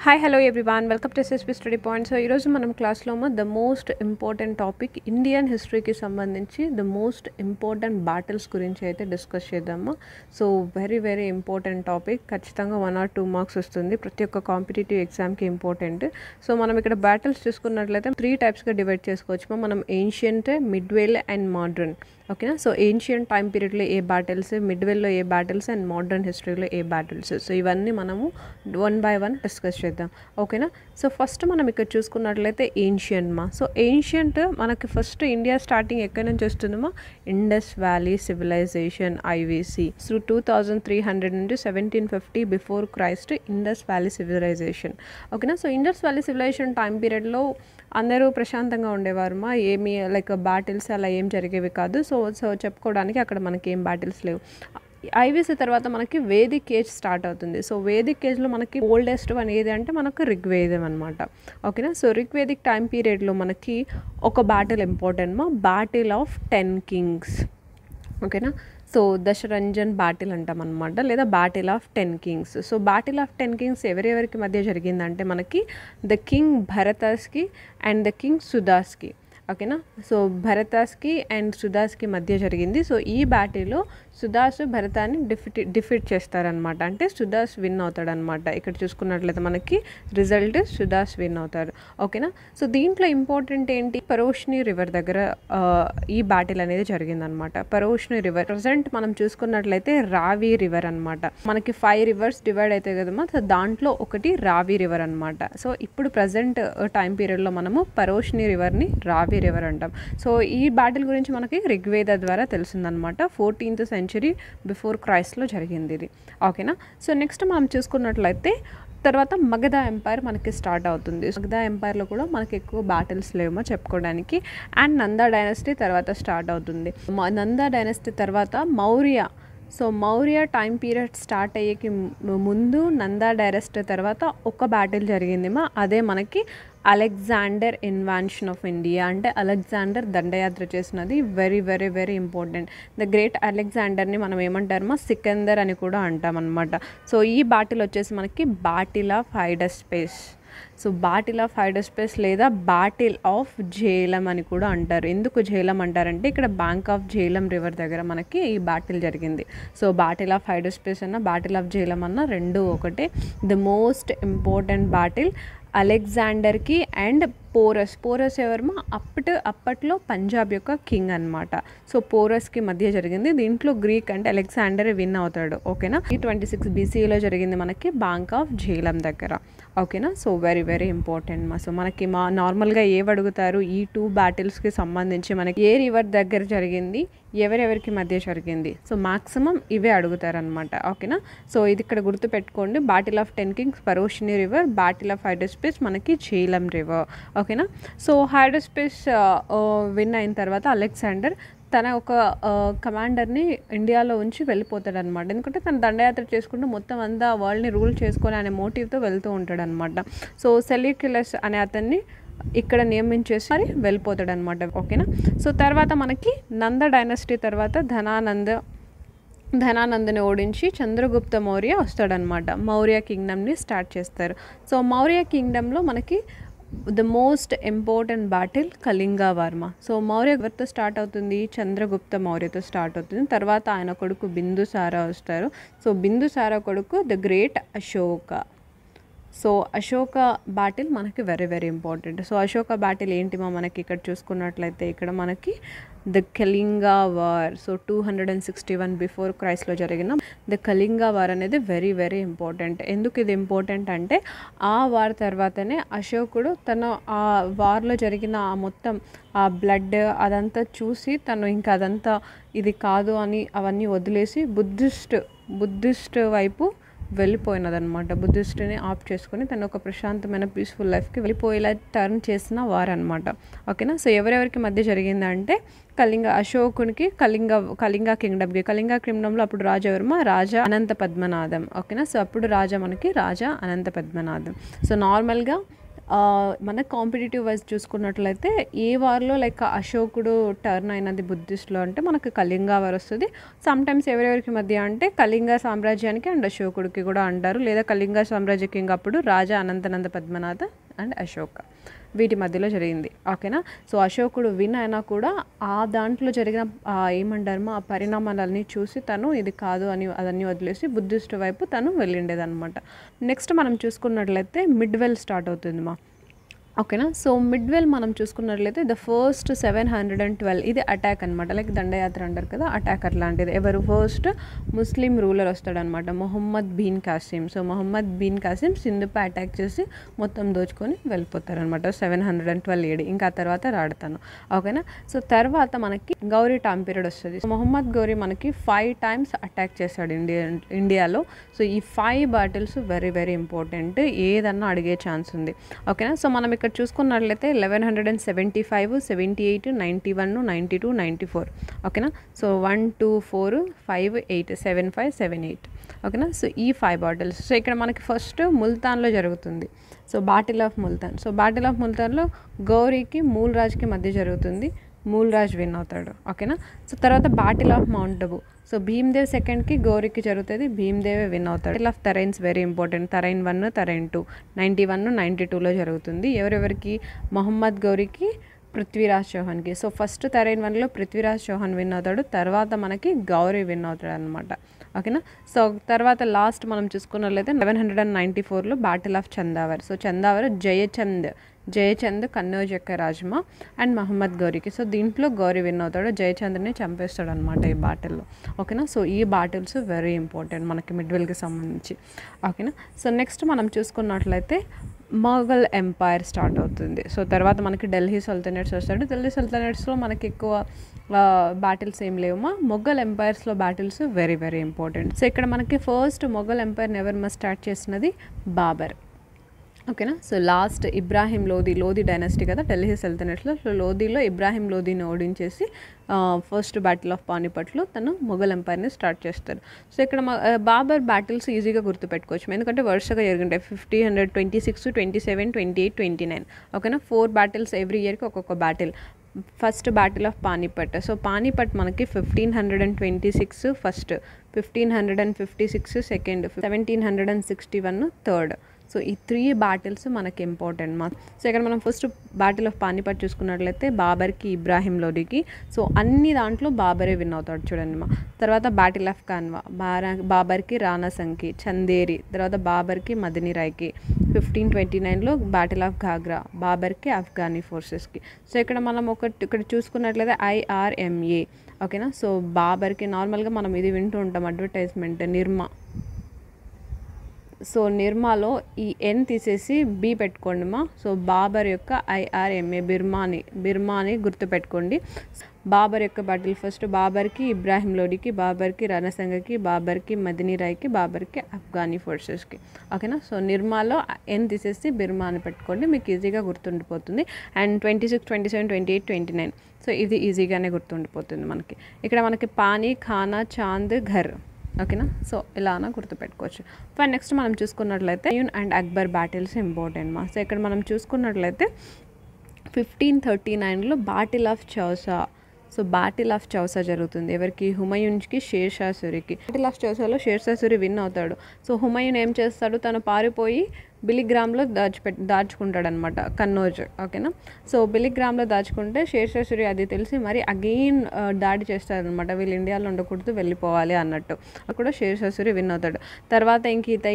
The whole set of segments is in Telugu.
Hi hello everyone welcome to SSP study point. So ఈరోజు మనం క్లాస్లో the most important topic Indian హిస్టరీకి సంబంధించి ద మోస్ట్ ఇంపార్టెంట్ బ్యాటిల్స్ గురించి అయితే డిస్కస్ చేద్దాము. సో వెరీ ఇంపార్టెంట్ టాపిక్, ఖచ్చితంగా 1 or 2 మార్క్స్ వస్తుంది. ప్రతి ఒక్క కాంపిటేటివ్ ఎగ్జామ్కి ఇంపార్టెంట్. సో మనం ఇక్కడ బ్యాటిల్స్ చూసుకున్నట్లయితే 3 టైప్స్గా డివైడ్ చేసుకోవచ్చు. మనం ఏన్షియంట్, మిడ్వేల్ అండ్ మోడ్రన్. ఓకేనా. సో ఏన్షియంట్ టైం పీరియడ్లో ఏ బ్యాటిల్స్, మిడ్వేల్లో ఏ బ్యాటిల్స్ అండ్ మోడ్రన్ హిస్టరీలో ఏ బ్యాటిల్స్. సో ఇవన్నీ మనము 1 by 1 డిస్కస్ చేద్దాం. ఓకేనా. సో ఫస్ట్ మనం ఇక్కడ చూసుకున్నట్లయితే ఏన్షియంట్ సో ఏన్షియంట్ మనకి ఫస్ట్ ఇండియా స్టార్టింగ్ ఎక్కడి నుంచి వస్తుందమ్మా, Indus valley civilisation IVC. So 2300 నుండి 1750 before Christ Indus valley civilisation. ఓకేనా. So Indus valley civilisation time పీరియడ్లో అందరూ ప్రశాంతంగా ఉండేవారు. ఏమీ లైక్ బ్యాటిల్స్ అలా ఏం జరిగేవి కాదు. సో చెప్పుకోవడానికి అక్కడ మనకి ఏం బ్యాటిల్స్ లేవు. ఐవిసి తర్వాత మనకి వేదిక్ ఏజ్ స్టార్ట్ అవుతుంది. సో వేదిక్ ఏజ్లో మనకి ఓల్డెస్ట్ వన్ ఏది అంటే మనకు ఋగ్వేదం అనమాట. ఓకేనా. సో ఋగ్వేదిక్ టైం పీరియడ్లో మనకి ఒక battle important battle of 10 kings. ఓకేనా. సో దశరంజన్ బ్యాటిల్ అంటాం అనమాట, లేదా battle of 10 kings. So battle of 10 kings ఎవరెవరికి మధ్య జరిగిందంటే మనకి ద కింగ్ భరతాస్కి అండ్ ద కింగ్ సుదాస్కి. ఓకేనా. సో భరతాస్కి అండ్ సుదాస్కి మధ్య జరిగింది. సో ఈ బ్యాటిల్లో సుదాస్ భరతాన్ని డిఫీట్ చేస్తారనమాట. అంటే సుదాస్ విన్ అవుతాడనమాట. ఇక్కడ చూసుకున్నట్లయితే మనకి రిజల్ట్ సుదాస్ విన్ అవుతాడు. ఓకేనా. సో దీంట్లో ఇంపార్టెంట్ ఏంటి, పరోష్ని రివర్ దగ్గర ఈ బ్యాటిల్ అనేది జరిగిందనమాట. పరోష్ని రివర్ ప్రజెంట్ మనం చూసుకున్నట్లయితే రావి రివర్ అనమాట. మనకి 5 rivers డివైడ్ అవుతాయి కదమ్మా. సో దాంట్లో ఒకటి రావి రివర్ అనమాట. సో ఇప్పుడు ప్రజెంట్ టైం పీరియడ్లో మనము పరోష్ని రివర్ని రావి రివర్ అంటాం. సో ఈ బ్యాటిల్ గురించి మనకి ఋగ్వేద ద్వారా తెలిసిందనమాట. 14th century బిఫోర్ క్రైస్ట్లో జరిగింది ఇది. ఓకేనా. సో నెక్స్ట్ మనం చూసుకున్నట్లయితే తర్వాత మగధ ఎంపైర్ మనకి స్టార్ట్ అవుతుంది. మగధ ఎంపైర్లో కూడా మనకి ఎక్కువ బ్యాటిల్స్ లేవో చెప్పుకోవడానికి. అండ్ నందా డైనస్టీ తర్వాత స్టార్ట్ అవుతుంది. నందా డైనస్టీ తర్వాత Maurya. So Maurya time period start అయ్యేకి ముందు నందా డైనస్టీ తర్వాత ఒక బ్యాటిల్ జరిగింది అదే మనకి అలెగ్జాండర్ ఇన్వాన్షన్ ఆఫ్ ఇండియా. అంటే అలెగ్జాండర్ దండయాత్ర చేసినది. Very important. ద గ్రేట్ అలెగ్జాండర్ని మనం ఏమంటారమ్మా, సికందర్ అని కూడా అంటాం అనమాట. సో ఈ బ్యాటిల్ వచ్చేసి మనకి battle of Hydaspes. So battle of Hydaspes లేదా బ్యాటిల్ ఆఫ్ ఝేలం అని కూడా అంటారు. ఎందుకు ఝేలం అంటారంటే ఇక్కడ బ్యాంక్ ఆఫ్ ఝేలం రివర్ దగ్గర మనకి ఈ బ్యాటిల్ జరిగింది. సో బ్యాటిల్ ఆఫ్ హైడస్పేస్ అన్న బ్యాటిల్ ఆఫ్ ఝేలం అన్న రెండు ఒకటే. ద మోస్ట్ ఇంపార్టెంట్ బ్యాటిల్ అలెగ్జాండర్కి అండ్ పోరస్ ఎవరమో అప్పట్లో పంజాబ్ యొక్క కింగ్ అనమాట. సో పోరస్కి మధ్య జరిగింది. దీంట్లో గ్రీక్ అంటే అలెగ్జాండర్ విన్ అవుతాడు. ఓకేనా. 26 BCEలో జరిగింది మనకి బ్యాంక్ ఆఫ్ ఝేలం దగ్గర. ఓకేనా. సో వెరీ ఇంపార్టెంట్ సో మనకి నార్మల్గా ఏవి అడుగుతారు, ఈ 2 బ్యాటిల్స్కి సంబంధించి మనకి ఏ రివర్ దగ్గర జరిగింది, ఎవరెవరికి మధ్య జరిగింది. సో మ్యాక్సిమం ఇవే అడుగుతారనమాట. ఓకేనా. సో ఇది ఇక్కడ గుర్తుపెట్టుకోండి. Battle of 10 kings Parushni river, battle of Hydaspes మనకి ఝేలం రివర్. ఓకేనా. సో హైడస్పేస్ విన్ అయిన తర్వాత అలెగ్జాండర్ తన ఒక కమాండర్ని ఇండియాలో ఉంచి వెళ్ళిపోతాడు అనమాట. ఎందుకంటే తను దండయాత్ర చేసుకుంటూ మొత్తం అంతా వరల్డ్ని రూల్ చేసుకొని అనే మోటివ్తో వెళ్తూ ఉంటాడు అనమాట. సో సెల్యూక్యులస్ అనే అతన్ని ఇక్కడ నియమించేసి మరి వెళ్ళిపోతాడు అనమాట. ఓకేనా. సో తర్వాత మనకి నంద డైనస్టీ తర్వాత ధనానందని ఓడించి చంద్రగుప్త మౌర్య వస్తాడనమాట. మౌర్య కింగ్డమ్ని స్టార్ట్ చేస్తారు. సో మౌర్య కింగ్డమ్లో మనకి the most important battle Kalinga war. So Maurya ఎవరితో స్టార్ట్ అవుతుంది, చంద్రగుప్త మౌర్యతో స్టార్ట్ అవుతుంది. తర్వాత ఆయన కొడుకు బిందుసారా వస్తారు. సో బిందుసారా కొడుకు the great Ashoka. So Ashoka battle మనకి very important. So Ashoka battle ఏంటి మనకి ఇక్కడ చూసుకున్నట్లయితే ఇక్కడ మనకి the Kalinga war. So 261 before క్రైస్ట్లో జరిగిన ద కళింగ వార్ అనేది వెరీ ఇంపార్టెంట్. ఎందుకు ఇది ఇంపార్టెంట్ అంటే ఆ వార్ తర్వాతనే అశోకుడు తను ఆ వార్లో జరిగిన ఆ మొత్తం ఆ బ్లడ్ అదంతా చూసి తను ఇంకా అదంతా ఇది కాదు అని అవన్నీ వదిలేసి బుద్ధిస్ట్ వైపు వెళ్ళిపోయినదనమాట. బుద్ధిస్ట్ని ఆప్ చేసుకొని తను ఒక ప్రశాంతమైన పీస్ఫుల్ లైఫ్కి వెళ్ళిపోయేలా టర్న్ చేసిన వారు అనమాట. ఓకేనా. సో ఎవరెవరికి మధ్య జరిగిందంటే అశోకునికి కళింగ కింగ్డమ్లో అప్పుడు రాజా ఎవరమా, రాజా అనంత పద్మనాభం. ఓకేనా. సో అప్పుడు రాజా మనకి రాజా అనంత పద్మనాభం. సో నార్మల్గా మన కాంపిటేటివ్ వైజ్ చూసుకున్నట్లయితే ఏ వార్లో లైక్ అశోకుడు టర్న్ అయినది బుద్ధిస్ట్లో అంటే మనకు కళింగ వార్ వస్తుంది. సమ్టైమ్స్ ఎవరెవరికి మధ్య అంటే కళింగ సామ్రాజ్యానికి అండ్ అశోకుడికి కూడా అంటారు, లేదా కళింగ సామ్రాజ్య కింగ్ అప్పుడు రాజా అనంతనంద పద్మనాథ అండ్ అశోక వీటి మధ్యలో జరిగింది. ఓకేనా. సో అశోకుడు విన్ అయినా కూడా ఆ దాంట్లో జరిగిన ఏమంటారు ఆ పరిణామాలన్నీ చూసి తను ఇది కాదు అని అదన్నీ వదిలేసి బుద్ధిస్ట్ వైపు తను వెళ్ళిండేదన్నమాట. నెక్స్ట్ మనం చూసుకున్నట్లయితే మిడ్వెల్ స్టార్ట్ అవుతుంది ఓకేనా. సో మిడ్వెల్ మనం చూసుకున్నట్లయితే ద ఫస్ట్ 712 ఇది అటాక్ అనమాట, లైక్ దండయాత్ర అంటారు కదా, అటాక్ అట్లాంటిది. ఎవరు ఫస్ట్ ముస్లిం రూలర్ వస్తాడనమాట, మొహమ్మద్ బిన్ కాసిం. సో మొహమ్మద్ బిన్ కాసిం సింధుపై అటాక్ చేసి మొత్తం దోచుకొని వెళ్ళిపోతారనమాట 712 AD. ఇంకా తర్వాత రాడతాను. ఓకేనా. సో తర్వాత మనకి గౌరీ టైం పీరియడ్ వస్తుంది. మొహమ్మద్ గౌరీ మనకి 5 times అటాక్ చేశాడు ఇండియాలో. సో ఈ 5 battles వెరీ వెరీ ఇంపార్టెంట్, ఏదన్నా అడిగే ఛాన్స్ ఉంది. ఓకేనా. సో మనం ఇక్కడ చూసుకున్నట్లయితే 1175, 78, 91, 92, 94. ఓకేనా. సో 1, 2, 4, 5, 8, 7, 5, 7, 8. ఓకేనా. సో ఈ 5 battles. సో ఇక్కడ మనకి ఫస్ట్ ముల్తాన్లో జరుగుతుంది. So battle of Multan. So battle of ముల్తాన్లో గౌరీకి మూల్ రాజ్కి మధ్య జరుగుతుంది, మూల్ రాజ్ విన్ అవుతాడు. ఓకేనా. సో తర్వాత battle of Mount Abu. So Bhimdev సెకండ్కి గౌరీకి జరుగుతుంది, భీమ్దేవే విన్ అవుతాడు. Battle of Tarains very important, Tarain 1, Tarain 2, 91, 92లో జరుగుతుంది. ఎవరెవరికి? మొహమ్మద్ గౌరీకి, పృథ్వీరాజ్ చౌహాన్కి. సో ఫస్ట్ తరైన్ 1లో పృథ్వీరాజ్ చౌహాన్ విన్ అవుతాడు, తర్వాత మనకి గౌరీ విన్ అవుతాడు అనమాట. ఓకేనా. సో తర్వాత లాస్ట్ మనం చూసుకున్నట్లయితే 1194లో battle of Chandawar. So Chandawar Jaichand Kannauj యొక్క రాజమా అండ్ మహమ్మద్ గౌరీకి. సో దీంట్లో గౌరీ విన్ అవుతాడు, జయచంద్ని చంపేస్తాడు అనమాట ఈ బాటిల్లో. ఓకేనా. సో ఈ బాటిల్స్ వెరీ ఇంపార్టెంట్ మనకి మిడ్వెల్కి సంబంధించి. ఓకేనా. సో నెక్స్ట్ మనం చూసుకున్నట్లయితే మొఘల్ ఎంపైర్ స్టార్ట్ అవుతుంది. సో తర్వాత మనకి ఢిల్లీ సల్తనట్స్ వస్తాడు. ఢిల్లీ సల్తనట్స్లో మనకి ఎక్కువ బ్యాటిల్స్ ఏం లేవుమా, మొఘల్ ఎంపైర్స్లో battles very very important. So ఇక్కడ మనకి ఫస్ట్ మొఘల్ ఎంపైర్ని ఎవరు స్టార్ట్ చేసినది? బాబర్. ఓకేనా. So last Ibrahim Lodi dynasty కదా ఢిల్లీ సల్తనట్స్లో. సో లోధిలో ఇబ్రాహిం లోధిని ఓడించేసి ఫస్ట్ బ్యాటిల్ ఆఫ్ పానిపట్లో తను మొఘల్ ఎంపైర్ని స్టార్ట్ చేస్తారు. సో ఇక్కడ బాబర్ బ్యాటిల్స్ ఈజీగా గుర్తుపెట్టుకోవచ్చు, ఎందుకంటే వరుసగా జరుగుంటాయి. 50, 100, 26, 27, 28, 29. ఓకేనా. 4 battles ఎవ్రీ ఇయర్కి ఒక్కొక్క battle. First battle of Panipat. So Panipat మనకి 1526 ఫస్ట్, 1556 సెకండ్, 1761 థర్డ్. సో ఈ 3 battles మనకి ఇంపార్టెంట్ సో ఇక్కడ మనం ఫస్ట్ బ్యాటిల్ ఆఫ్ పానిపట్ చూసుకున్నట్లయితే బాబర్కి, ఇబ్రాహిం లోధికి. సో అన్ని దాంట్లో బాబరే విన్ అవుతాడు చూడండి తర్వాత బ్యాటిల్ ఆఫ్ కాన్వా, బాబర్కి రాణా సంఖ్కి, చందేరి, తర్వాత బాబర్కి మదనీ రాయ్కి. 1529లో బ్యాటిల్ ఆఫ్ ఘాగ్రా, బాబర్కి ఆఫ్ఘనీ ఫోర్సెస్కి. సో ఇక్కడ మనం ఇక్కడ చూసుకున్నట్లయితే IRMA. ఓకేనా. సో బాబర్కి నార్మల్గా మనం ఇది వింటూ ఉంటాం అడ్వర్టైజ్మెంట్, నిర్మా. సో నిర్మాలో ఈ ఎన్ తీసేసి బి పెట్టుకోండి సో బాబర్ యొక్క IRMA బిర్మాని గుర్తుపెట్టుకోండి. బాబర్ యొక్క battle first బాబర్కి, Ibrahim లోధికి, బాబర్కి రణసంగకి, బాబర్కి Medini రాయ్కి, బాబర్కి Afghani ఫోర్సెస్కి. ఓకేనా. సో నిర్మాలో ఎన్ తీసేసి బిర్మాని పెట్టుకోండి, మీకు ఈజీగా గుర్తుండిపోతుంది. అండ్ 26, 27, 28, 29. సో ఇది ఈజీగానే గుర్తుండిపోతుంది మనకి. ఇక్కడ మనకి పానీ, ఖానా, చాంద్, ఘర్. ఓకేనా. సో ఇలానా గుర్తుపెట్టుకోవచ్చు. ఫైన్. నెక్స్ట్ మనం చూసుకున్నట్లయితే Humayun and Akbar battles important so ఇక్కడ మనం చూసుకున్నట్లయితే 1539లో battle of Chausa. So battle of Chausa జరుగుతుంది ఎవరికి? హుమాయూన్కి, షేర్షా సూరికి. బ్యాటిల్ ఆఫ్ చౌసాలో షేర్షా సూరి విన్ అవుతాడు. సో హుమాయూన్ ఏం చేస్తాడు, తను పారిపోయి బిలిగ్రామ్లో దాచుకుంటాడు అనమాట, కన్నౌజ్. ఓకేనా. సో బిలిగ్రామ్లో దాచుకుంటే షేర్షా సూరి అది తెలిసి మరి అగైన్ దాడి చేస్తారనమాట, వీళ్ళు ఇండియాలో ఉండకూడదు వెళ్ళిపోవాలి అన్నట్టు. అక్కడ షేర్షా సూరి విన్ అవుతాడు. తర్వాత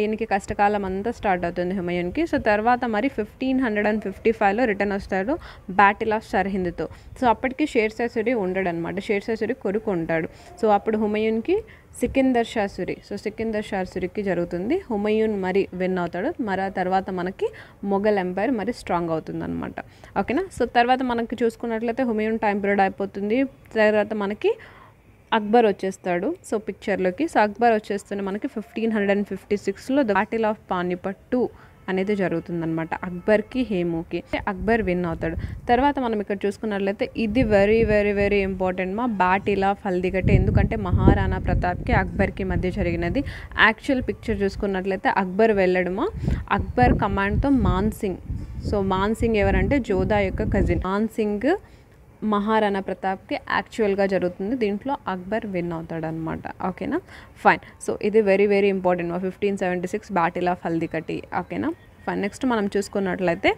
ఈయనకి కష్టకాలం అంతా స్టార్ట్ అవుతుంది హుమాయూన్కి. సో తర్వాత మరి 1555లో రిటర్న్ వస్తాడు బ్యాటిల్ ఆఫ్ సర్హింద్తో. సో అప్పటికి షేర్షా సూరి ఉండడు అనమాట, షేర్షా సూరి కొడుకు ఉంటాడు. సో అప్పుడు హుమాయూన్కి సికిందర్ షా సూరి. సో సికిందర్ షా సూరికి జరుగుతుంది, హుమాయూన్ మరి విన్ అవుతాడు. మరి తర్వాత మనకి మొఘల్ ఎంపైర్ మరి స్ట్రాంగ్ అవుతుంది అనమాట. ఓకేనా. సో తర్వాత మనకి చూసుకున్నట్లయితే హుమాయూన్ టైం పీరియడ్ అయిపోతుంది. తర్వాత మనకి అక్బర్ వచ్చేస్తాడు సో పిక్చర్లోకి. సో అక్బర్ వచ్చేస్తుంది మనకి 1556లో బ్యాటిల్ ఆఫ్ పానిపట్ 2 అనేది జరుగుతుందన్నమాట, అక్బర్కి, హేమూకి. అక్బర్ విన్ అవుతాడు. తర్వాత మనం ఇక్కడ చూసుకున్నట్లయితే ఇది very very very important battle of Haldighat. ఎందుకంటే మహారాణా ప్రతాప్కి అక్బర్కి మధ్య జరిగినది. యాక్చువల్ పిక్చర్ చూసుకున్నట్లయితే అక్బర్ వెళ్ళడమా, అక్బర్ కమాండ్తో మాన్సింగ్ సో మాన్సింగ్ ఎవరంటే జోధా యొక్క కజిన్. మాన్సింగ్ మహారాణా ప్రతాప్కి యాక్చువల్గా జరుగుతుంది, దీంట్లో అక్బర్ విన్ అవుతాడు అనమాట. ఓకేనా, ఫైన్. సో ఇది very very important 1576 battle of Haldighati. ఓకేనా, ఫైన్. నెక్స్ట్ మనం చూసుకున్నట్లయితే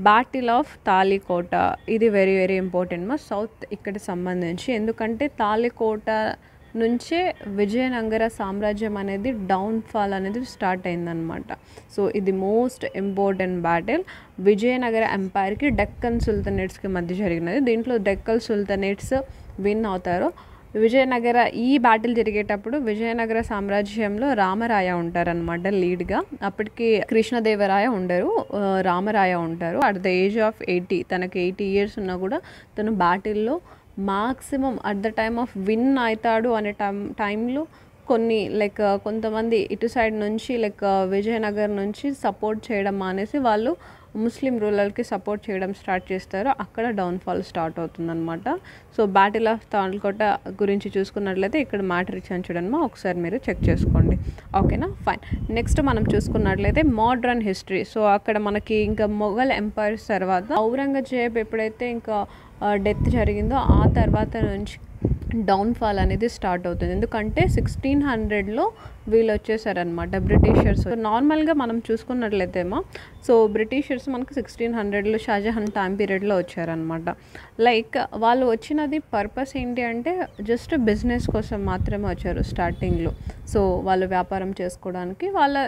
బ్యాటిల్ ఆఫ్ తాలికోట. ఇది వెరీ వెరీ ఇంపార్టెంట్ సౌత్ ఇక్కడ సంబంధించి, ఎందుకంటే తాలికోట నుంచే విజయనగర సామ్రాజ్యం అనేది డౌన్ఫాల్ అనేది స్టార్ట్ అయిందనమాట. సో ఇది మోస్ట్ ఇంపార్టెంట్ బ్యాటిల్. విజయనగర ఎంపైర్కి డెక్కన్ సుల్తనేట్స్కి మధ్య జరిగినది. దీంట్లో డెక్కన్ సుల్తనేట్స్ విన్ అవుతారు. విజయనగర ఈ బ్యాటిల్ జరిగేటప్పుడు విజయనగర సామ్రాజ్యంలో రామరాయ ఉంటారనమాట లీడ్గా. అప్పటికి కృష్ణదేవరాయ ఉండరు, రామరాయ ఉంటారు. అట్ ద ఏజ్ ఆఫ్ 80, తనకి 80 years ఉన్నా కూడా తను బ్యాటిల్లో maximum at the time of win అవుతాడు అనే టైంలో కొన్ని లైక్ కొంతమంది ఇటు సైడ్ నుంచి లైక్ విజయనగర్ నుంచి సపోర్ట్ చేయడం మానేసి వాళ్ళు ముస్లిం రూలర్కి సపోర్ట్ చేయడం స్టార్ట్ చేస్తారు. అక్కడ డౌన్ఫాల్ స్టార్ట్ అవుతుందన్నమాట. సో బ్యాటిల్ ఆఫ్ తాలికోట గురించి చూసుకున్నట్లయితే ఇక్కడ మ్యాటర్ ఇచ్చాను చూడమ్మా, ఒకసారి మీరు చెక్ చేసుకోండి. ఓకేనా, ఫైన్. నెక్స్ట్ మనం చూసుకున్నట్లయితే మోడ్రన్ హిస్టరీ. సో అక్కడ మనకి ఇంకా మొఘల్ ఎంపైర్స్ తర్వాత ఔరంగజేబ్ ఎప్పుడైతే ఇంకా డెత్ జరిగిందో ఆ తర్వాత నుంచి డౌన్ఫాల్ అనేది స్టార్ట్ అవుతుంది. ఎందుకంటే 1600లో వీళ్ళు వచ్చేసారనమాట బ్రిటిషర్స్. నార్మల్గా మనం చూసుకున్నట్లయితేమో సో బ్రిటిషర్స్ మనకు 1600లో షాజహాన్ టైం పీరియడ్లో వచ్చారనమాట. లైక్ వాళ్ళు వచ్చినది పర్పస్ ఏంటి అంటే జస్ట్ బిజినెస్ కోసం మాత్రమే వచ్చారు స్టార్టింగ్లో. సో వాళ్ళు వ్యాపారం చేసుకోవడానికి, వాళ్ళ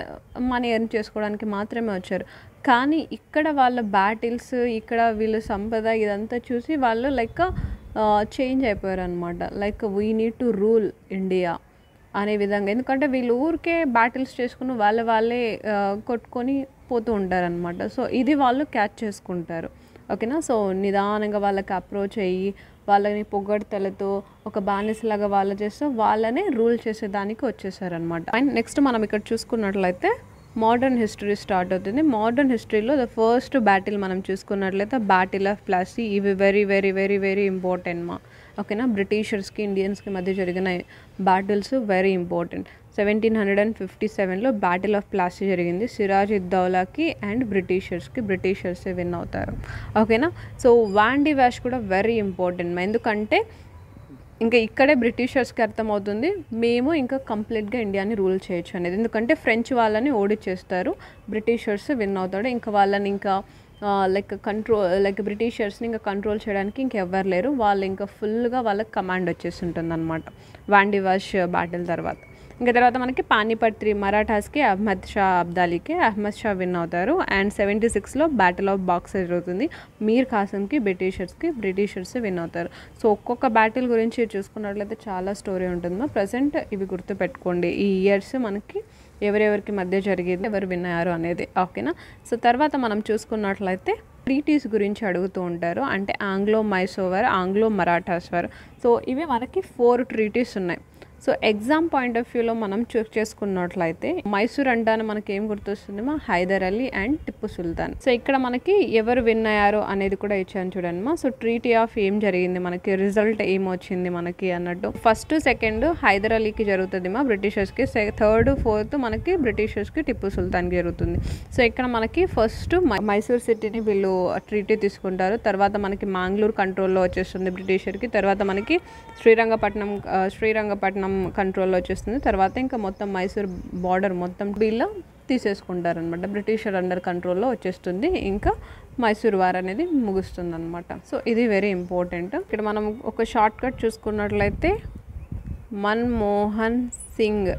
మనీ ఎర్న్ చేసుకోవడానికి మాత్రమే వచ్చారు. కానీ ఇక్కడ వాళ్ళ బ్యాటిల్స్, ఇక్కడ వీళ్ళ సంపద ఇదంతా చూసి వాళ్ళు లైక్ చేంజ్ అయిపోయారు అనమాట. Like we need to rule India అనే విధంగా. ఎందుకంటే వీళ్ళు ఊరికే బ్యాటిల్స్ చేసుకుని వాళ్ళే కొట్టుకొని పోతూ ఉంటారనమాట. సో ఇది వాళ్ళు క్యాచ్ చేసుకుంటారు. ఓకేనా, సో నిదానంగా వాళ్ళకి అప్రోచ్ అయ్యి వాళ్ళని పొగడ్తలతో ఒక బానిసలాగా వాళ్ళు చేస్తూ వాళ్ళనే రూల్ చేసేదానికి వచ్చేసారనమాట. అండ్ నెక్స్ట్ మనం ఇక్కడ చూసుకున్నట్లయితే మోడర్న్ హిస్టరీ స్టార్ట్ అవుతుంది. మోడర్న్ హిస్టరీలో ద ఫస్ట్ బ్యాటిల్ మనం చూసుకున్నట్లయితే బ్యాటిల్ ఆఫ్ ప్లాసీ. ఇవి very very very very important ఓకేనా. బ్రిటిషర్స్కి ఇండియన్స్కి మధ్య జరిగిన బ్యాటిల్స్ వెరీ ఇంపార్టెంట్. 1757లో బ్యాటిల్ ఆఫ్ ప్లాసీ జరిగింది. సిరాజ్ ఉద్దౌలాకి అండ్ బ్రిటిషర్సే విన్ అవుతారు. ఓకేనా, సో వాండీ వాష్ కూడా వెరీ ఇంపార్టెంట్. ఎందుకంటే ఇంకా ఇక్కడే బ్రిటిషర్స్కి అర్థమవుతుంది మేము ఇంకా కంప్లీట్గా ఇండియాని రూల్ చేయొచ్చు అనేది. ఎందుకంటే ఫ్రెంచ్ వాళ్ళని ఓడిచేస్తారు, బ్రిటిషర్స్ విన్ అవుతాడు. ఇంకా వాళ్ళని ఇంకా లైక్ బ్రిటిషర్స్ని ఇంకా కంట్రోల్ చేయడానికి ఇంకెవ్వరు లేరు. వాళ్ళు ఇంకా ఫుల్గా వాళ్ళకి కమాండ్ వచ్చేసి ఉంటుంది అనమాట వాండీ వాష్ బ్యాటిల్ తర్వాత. ఇంకా తర్వాత మనకి పానీపట్ మరాఠాస్కి అహ్మద్ షా అబ్దాలీకి అహ్మద్ షా విన్ అవుతారు. అండ్ 76లో బ్యాటిల్ ఆఫ్ బాక్సర్ జరుగుతుంది. మీర్ ఖాసంకి బ్రిటిషర్స్ విన్ అవుతారు. సో ఒక్కొక్క బ్యాటిల్ గురించి చూసుకున్నట్లయితే చాలా స్టోరీ ఉంటుంది. ప్రజెంట్ ఇవి గుర్తుపెట్టుకోండి, ఈ ఇయర్స్ మనకి ఎవరెవరికి మధ్య జరిగేది, ఎవరు విన్ అయ్యారు అనేది. ఓకేనా, సో తర్వాత మనం చూసుకున్నట్లయితే ట్రీటీస్ గురించి అడుగుతూ ఉంటారు. అంటే Anglo Mysore, Anglo Marathas war. So ఇవి మనకి 4 ట్రీటీస్ ఉన్నాయి. సో ఎగ్జామ్ పాయింట్ ఆఫ్ వ్యూలో మనం చెక్ చేసుకున్నట్లయితే మైసూర్ అంటాను మనకి ఏం గుర్తొస్తుందమ్మా, హైదర్ అలీ అండ్ టిప్పు సుల్తాన్. సో ఇక్కడ మనకి ఎవరు విన్ అయ్యారు అనేది కూడా ఇచ్చాను చూడమ్మా. సో ట్రీటీ ఆఫ్ ఏం జరిగింది, మనకి రిజల్ట్ ఏమొచ్చింది మనకి అన్నట్టు. ఫస్ట్ సెకండ్ హైదర్ అలీకి జరుగుతుంది మా బ్రిటిషర్స్కి, థర్డ్ ఫోర్త్ మనకి బ్రిటిషర్స్కి టిప్పు సుల్తాన్కి జరుగుతుంది. సో ఇక్కడ మనకి ఫస్ట్ మైసూర్ సిటీని వీళ్ళు ట్రీటీ తీసుకుంటారు. తర్వాత మనకి మంగళూరు కంట్రోల్లో వచ్చేస్తుంది బ్రిటిషర్కి. తర్వాత మనకి శ్రీరంగపట్నం కంట్రోల్లో వచ్చేస్తుంది. తర్వాత ఇంకా మొత్తం మైసూర్ బార్డర్ మొత్తం వీళ్ళు తీసేసుకుంటారనమాట. బ్రిటిషర్ అండర్ కంట్రోల్లో వచ్చేస్తుంది. ఇంకా మైసూర్ వార్ అనేది ముగుస్తుంది అనమాట. సో ఇది వెరీ ఇంపార్టెంట్. ఇక్కడ మనం ఒక షార్ట్ కట్ చూసుకున్నట్లయితే మన్మోహన్ సింగ్.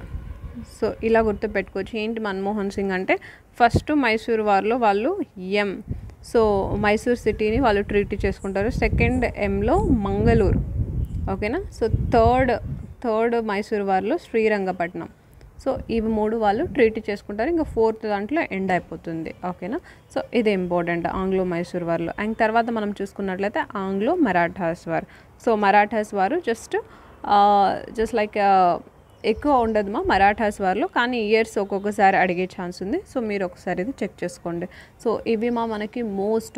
సో ఇలా గుర్తుపెట్టుకోవచ్చు. ఏంటి మన్మోహన్ సింగ్ అంటే ఫస్ట్ మైసూర్ వార్లో వాళ్ళు సో మైసూర్ సిటీని వాళ్ళు ట్రీటీ చేసుకుంటారు. సెకండ్ ఎంలో మంగళూరు. ఓకేనా, సో థర్డ్ మైసూర్ వార్లో శ్రీరంగపట్నం. సో ఇవి 3 వాళ్ళు ట్రీటీ చేసుకుంటారు. ఇంకా 4th దాంట్లో ఎండ్ అయిపోతుంది. ఓకేనా, సో ఇది ఇంపార్టెంట్ ఆంగ్లో మైసూర్ వార్లో. అండ్ తర్వాత మనం చూసుకున్నట్లయితే Anglo Marathas war. So Marathas వారు జస్ట్ లైక్ ఎక్కువ ఉండదు మరాఠాస్ వార్లో, కానీ ఇయర్స్ ఒక్కొక్కసారి అడిగే ఛాన్స్ ఉంది. సో మీరు ఒకసారి ఇది చెక్ చేసుకోండి. సో ఇవి మనకి మోస్ట్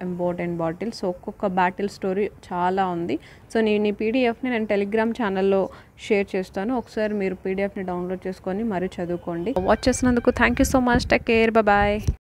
ఇంపార్టెంట్ బాటిల్స్. ఒక్కొక్క బ్యాటిల్ స్టోరీ చాలా ఉంది. సో నేను ఈ పీడిఎఫ్ని నేను టెలిగ్రామ్ ఛానల్లో షేర్ చేస్తాను. ఒకసారి మీరు పీడిఎఫ్ని డౌన్లోడ్ చేసుకొని మరి చదువుకోండి. వాచ్ చేసినందుకు thank you so much. Take care, bye.